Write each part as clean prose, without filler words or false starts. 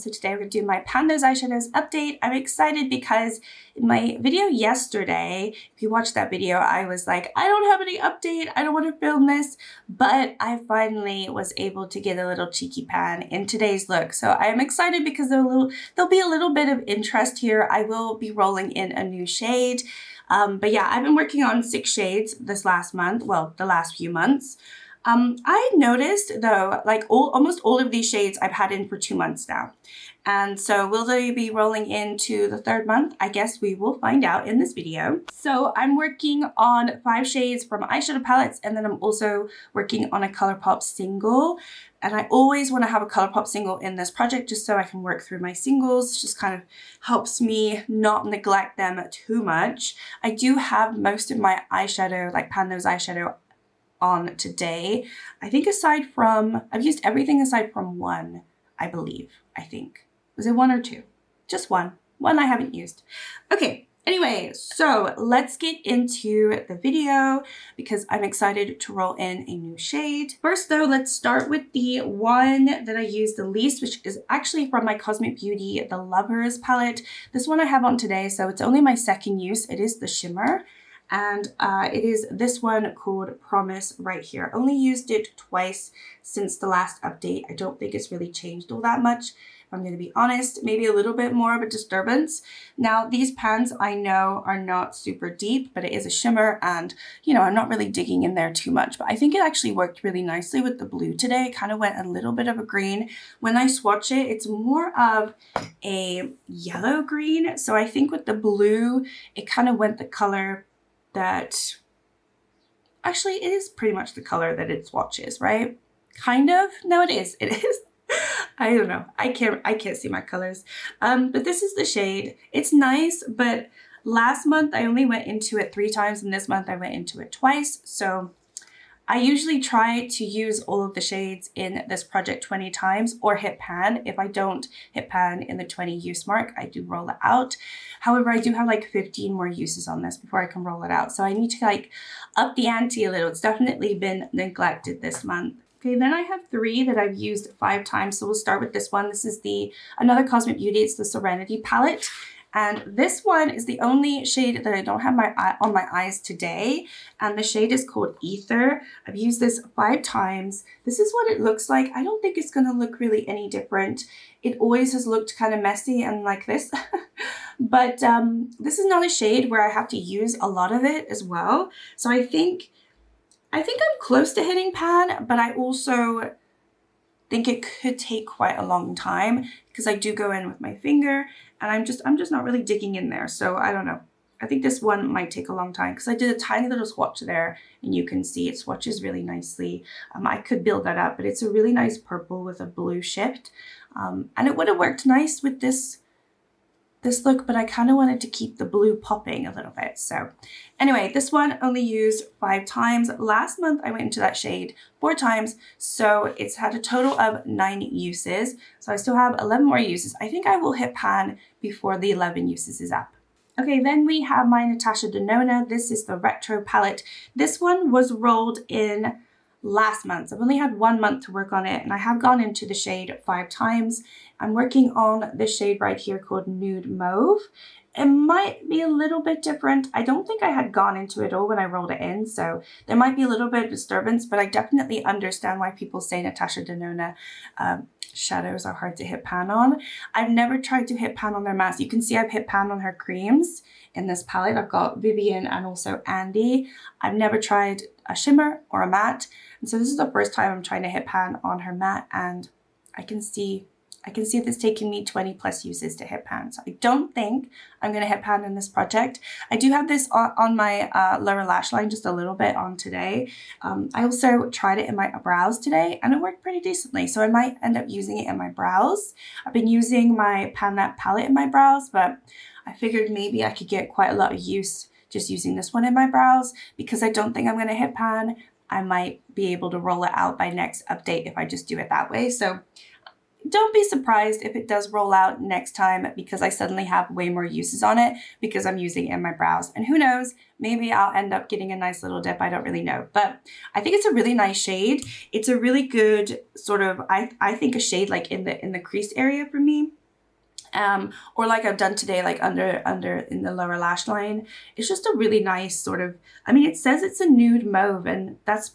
So today we're going to do my Pan Those Eyeshadows update. I'm excited because in my video yesterday, if you watched that video, I was like, I don't have any update. I don't want to film this. But I finally was able to get a little cheeky pan in today's look. So I'm excited because there'll be a little bit of interest here. I will be rolling in a new shade. But yeah, I've been working on 6 shades this last month. Well, the last few months. I noticed though, like almost all of these shades I've had in for 2 months now. And so will they be rolling into the 3rd month? I guess we will find out in this video. So I'm working on 5 shades from eyeshadow palettes, and then I'm also working on a ColourPop Single. And I always want to have a ColourPop Single in this project just so I can work through my singles. It just kind of helps me not neglect them too much. I do have most of my eyeshadow, like Pan Those eyeshadow, on today. I think aside from, I've used everything aside from one, I believe, I think. Was it 1 or 2? Just one. One I haven't used. Okay, anyway, so let's get into the video because I'm excited to roll in a new shade. First though, let's start with the one that I use the least, which is actually from my Cosmic Beauty, the Lovers palette. This one I have on today, so it's only my 2nd use. It is the shimmer. And it is this one called Promise right here. I only used it twice since the last update. I don't think it's really changed all that much, if I'm going to be honest. Maybe a little bit more of a disturbance. Now, these pans I know are not super deep, but it is a shimmer and, you know, I'm not really digging in there too much. But I think it actually worked really nicely with the blue today. It kind of went a little bit of a green. When I swatch it, it's more of a yellow green. So I think with the blue, it kind of went the color that actually it is pretty much the color that it swatches, right? Kind of. No, it is. I don't know. I can't see my colors. But this is the shade. It's nice, but last month I only went into it 3 times, and this month I went into it twice. So I usually try to use all of the shades in this project 20 times or hit pan. If I don't hit pan in the 20 use mark, I do roll it out. However, I do have like 15 more uses on this before I can roll it out. So I need to like up the ante a little. It's definitely been neglected this month. Okay, then I have 3 that I've used 5 times. So we'll start with this one. This is another Cosmic Beauty. It's the Serenity Palette. And this one is the only shade that I don't have on my eyes today. And the shade is called Ether. I've used this 5 times. This is what it looks like. I don't think it's going to look really any different. It always has looked kind of messy and like this. But this is not a shade where I have to use a lot of it as well. So I think I'm close to hitting pan, but I also think it could take quite a long time because I do go in with my finger and I'm just not really digging in there. So I don't know. I think this one might take a long time because I did a tiny little swatch there and you can see it swatches really nicely. I could build that up, but it's a really nice purple with a blue shift. And it would have worked nice with this look, but I kind of wanted to keep the blue popping a little bit. So anyway, this one only used 5 times. Last month I went into that shade 4 times, so it's had a total of 9 uses. So I still have 11 more uses. I think I will hit pan before the 11 uses is up. Okay, then we have my Natasha Denona. This is the Retro palette. This one was rolled in last month. I've only had 1 month to work on it, and I have gone into the shade 5 times. I'm working on this shade right here called Nude Mauve. It might be a little bit different. I don't think I had gone into it all when I rolled it in, so there might be a little bit of disturbance, but I definitely understand why people say Natasha Denona shadows are hard to hit pan on. I've never tried to hit pan on their mattes. You can see I've hit pan on her creams in this palette. I've got Vivian and also Andy. I've never tried a shimmer or a matte. And so this is the first time I'm trying to hit pan on her matte, and I can see it's taking me 20 plus uses to hit pan. So I don't think I'm going to hit pan in this project. I do have this on my lower lash line just a little bit on today. I also tried it in my brows today and it worked pretty decently. So I might end up using it in my brows. I've been using my Pan That palette in my brows, but I figured maybe I could get quite a lot of use just using this one in my brows. Because I don't think I'm going to hit pan, I might be able to roll it out by next update if I just do it that way. So don't be surprised if it does roll out next time because I suddenly have way more uses on it because I'm using it in my brows. And who knows, maybe I'll end up getting a nice little dip. I don't really know. But I think it's a really nice shade. It's a really good sort of, I think a shade like in the crease area for me. Or like I've done today, like under in the lower lash line. It's just a really nice sort of, I mean, it says it's a nude mauve, and it's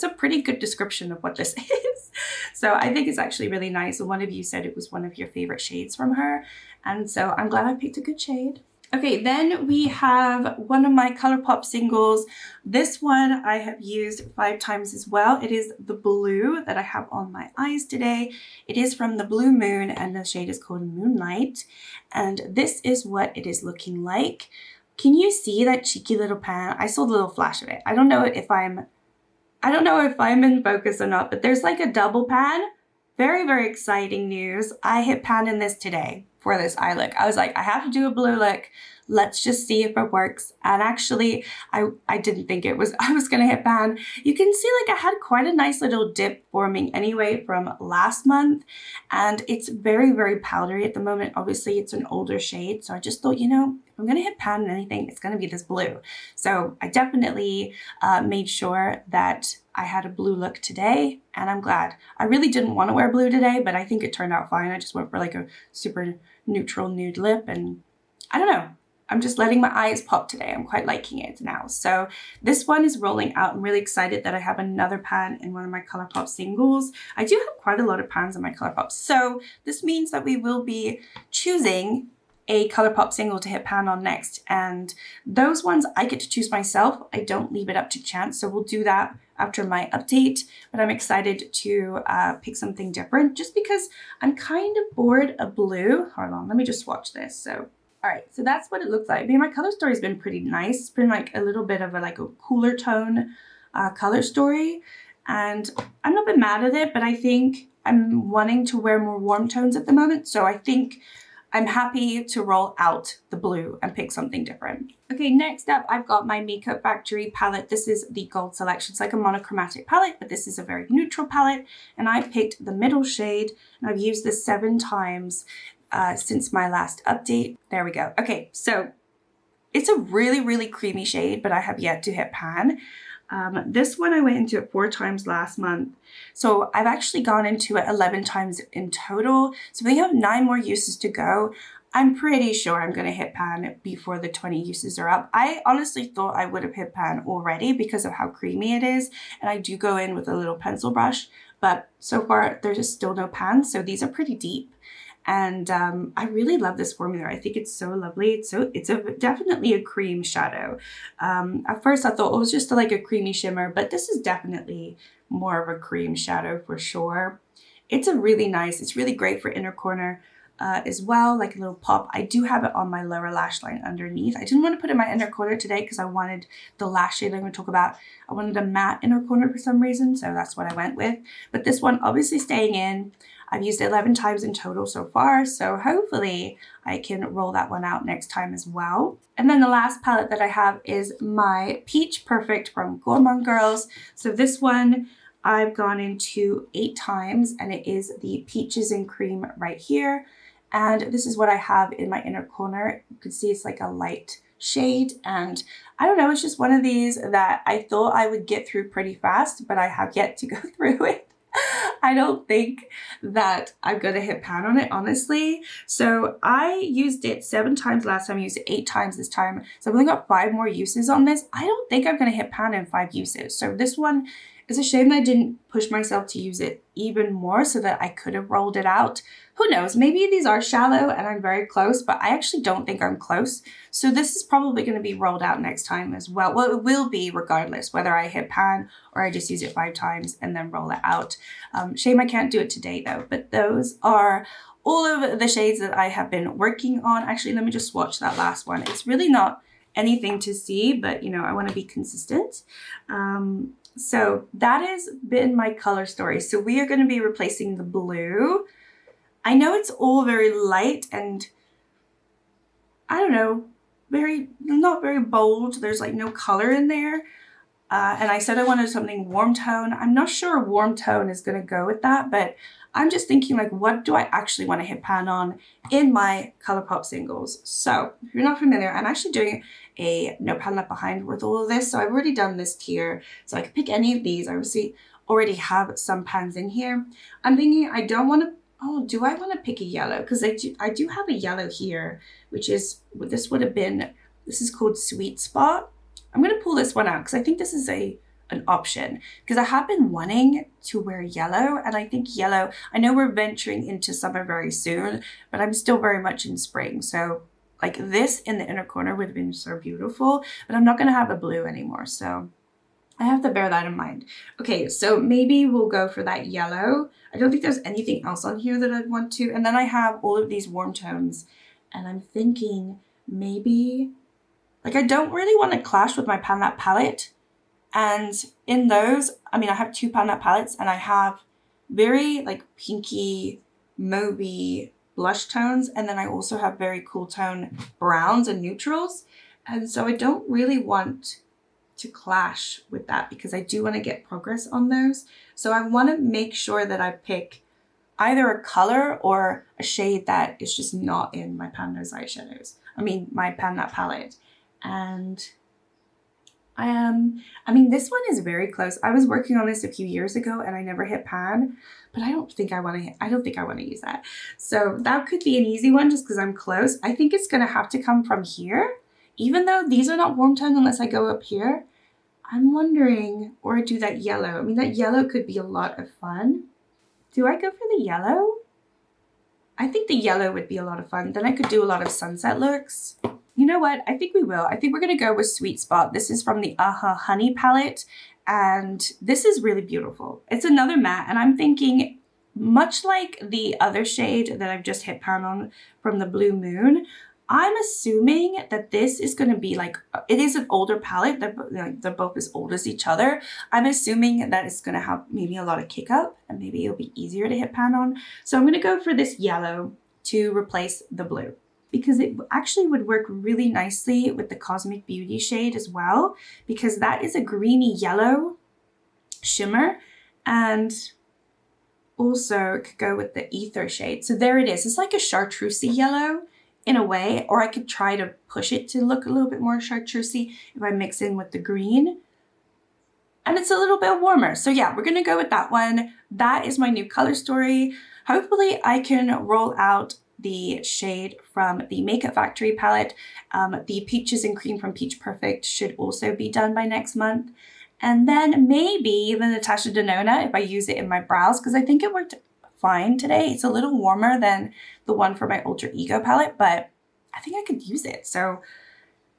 a pretty good description of what this is. So I think it's actually really nice. And one of you said it was one of your favorite shades from her. And so I'm glad I picked a good shade. Okay, then we have one of my ColourPop singles. This one I have used 5 times as well. It is the blue that I have on my eyes today. It is from the Blue Moon, and the shade is called Moonlight. And this is what it is looking like. Can you see that cheeky little pan? I saw the little flash of it. I don't know if I'm in focus or not, but there's like a double pan. Very, very exciting news. I hit pan in this today for this eye look. I was like, I have to do a blue look. Let's just see if it works. And actually, I didn't think I was gonna hit pan. You can see like I had quite a nice little dip forming anyway from last month. And it's very, very powdery at the moment. Obviously, it's an older shade. So I just thought, you know, if I'm gonna hit pan in anything, it's gonna be this blue. So I definitely made sure that I had a blue look today, and I'm glad. I really didn't want to wear blue today, but I think it turned out fine. I just went for like a super neutral nude lip, and I don't know. I'm just letting my eyes pop today. I'm quite liking it now. So this one is rolling out. I'm really excited that I have another pan in one of my ColourPop singles. I do have quite a lot of pans in my ColourPop. So this means that we will be choosing a ColourPop single to hit pan on next. And those ones I get to choose myself. I don't leave it up to chance. So we'll do that after my update. But I'm excited to pick something different just because I'm kind of bored of blue. Hold on, let me just swatch this. So, all right, so that's what it looks like. I mean, my color story has been pretty nice. It's been like a little bit of a cooler tone color story. And I'm not been mad at it, but I think I'm wanting to wear more warm tones at the moment. So I think I'm happy to roll out the blue and pick something different. Okay, next up, I've got my Makeup Factory palette. This is the Gold Selection. It's like a monochromatic palette, but this is a very neutral palette. And I picked the middle shade, and I've used this 7 times since my last update. There we go. Okay, so it's a really, really creamy shade, but I have yet to hit pan. This one I went into it 4 times last month. So I've actually gone into it 11 times in total. So we have 9 more uses to go. I'm pretty sure I'm going to hit pan before the 20 uses are up. I honestly thought I would have hit pan already because of how creamy it is. And I do go in with a little pencil brush, but so far there's just still no pan. So these are pretty deep. And I really love this formula. I think it's so lovely. It's definitely a cream shadow. At first I thought it was just like a creamy shimmer, but this is definitely more of a cream shadow for sure. It's really great for inner corner as well, like a little pop. I do have it on my lower lash line underneath. I didn't want to put it in my inner corner today because I wanted the lash shade I'm going to talk about. I wanted a matte inner corner for some reason, so that's what I went with. But this one obviously staying in. I've used it 11 times in total so far, so hopefully I can roll that one out next time as well. And then the last palette that I have is my Peach Perfect from Gourmand Girls. So this one I've gone into 8 times, and it is the Peaches and Cream right here. And this is what I have in my inner corner. You can see it's like a light shade, and I don't know, it's just one of these that I thought I would get through pretty fast, but I have yet to go through it. I don't think that I'm going to hit pan on it, honestly. So I used it 7 times last time. I used it 8 times this time. So I've only got 5 more uses on this. I don't think I'm going to hit pan in 5 uses. So this one is a shame that I didn't push myself to use it even more so that I could have rolled it out. Who knows? Maybe these are shallow and I'm very close, but I actually don't think I'm close. So this is probably going to be rolled out next time as well. Well, it will be regardless whether I hit pan or I just use it 5 times and then roll it out. Shame I can't do it today though, but those are all of the shades that I have been working on. Actually, let me just swatch that last one. It's really not anything to see, but you know, I want to be consistent. So that has been my color story. So we are going to be replacing the blue. I know it's all very light and I don't know, not very bold. There's like no color in there. And I said I wanted something warm tone. I'm not sure a warm tone is going to go with that, but I'm just thinking like, what do I actually want to hit pan on in my ColourPop singles? So if you're not familiar, I'm actually doing a no pan left behind with all of this. So I've already done this tier. So I could pick any of these. I obviously already have some pans in here. I'm thinking I don't want to, oh, do I want to pick a yellow? Because I do have a yellow here, which is, this would have been, this is called Sweet Spot. I'm going to pull this one out because I think this is an option, because I have been wanting to wear yellow, and I think yellow, I know we're venturing into summer very soon, but I'm still very much in spring. So like this in the inner corner would have been so beautiful, but I'm not going to have a blue anymore. So I have to bear that in mind. Okay, so maybe we'll go for that yellow. I don't think there's anything else on here that I'd want to. And then I have all of these warm tones, and I'm thinking maybe, like I don't really want to clash with my Pan That palette. And in those, I mean, I have two Pan That palettes, and I have very like pinky, mauvey blush tones. And then I also have very cool tone browns and neutrals. And so I don't really want to clash with that because I do want to get progress on those. So I want to make sure that I pick either a color or a shade that is just not in my Pan Those eyeshadows. I mean, my Pan That palette. And I mean, this one is very close. I was working on this a few years ago and I never hit pan, but I don't think I want to use that. So that could be an easy one just because I'm close. I think it's going to have to come from here. Even though these are not warm tone unless I go up here, I'm wondering, or do that yellow. I mean, that yellow could be a lot of fun. Do I go for the yellow? I think the yellow would be a lot of fun. Then I could do a lot of sunset looks. You know what? I think we will. I think we're going to go with Sweet Spot. This is from the Honey palette, and this is really beautiful. It's another matte, and I'm thinking much like the other shade that I've just hit pan on from the Blue Moon, I'm assuming that this is going to be like, it is an older palette. They're both as old as each other. I'm assuming that it's going to have maybe a lot of kick up and maybe it'll be easier to hit pan on. So I'm going to go for this yellow to replace the blue because it actually would work really nicely with the Cosmic Beauty shade as well, because that is a greeny yellow shimmer, and also it could go with the Ether shade. So there it is. It's like a chartreusey yellow in a way, or I could try to push it to look a little bit more chartreusey if I mix in with the green. And it's a little bit warmer. So yeah, we're gonna go with that one. That is my new color story. Hopefully I can roll out the shade from the Makeup Factory palette. The Peaches and Cream from Peach Perfect should also be done by next month. And then maybe the Natasha Denona if I use it in my brows, because I think it worked fine today. It's a little warmer than the one for my Ultra Ego palette, but I think I could use it. So,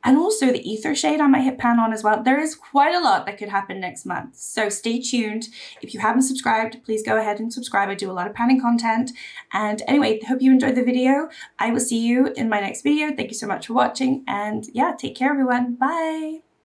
and also the Ether shade I might hit pan on as well. There is quite a lot that could happen next month. So stay tuned. If you haven't subscribed, please go ahead and subscribe. I do a lot of panning content. And anyway, hope you enjoyed the video. I will see you in my next video. Thank you so much for watching. And yeah, take care everyone. Bye.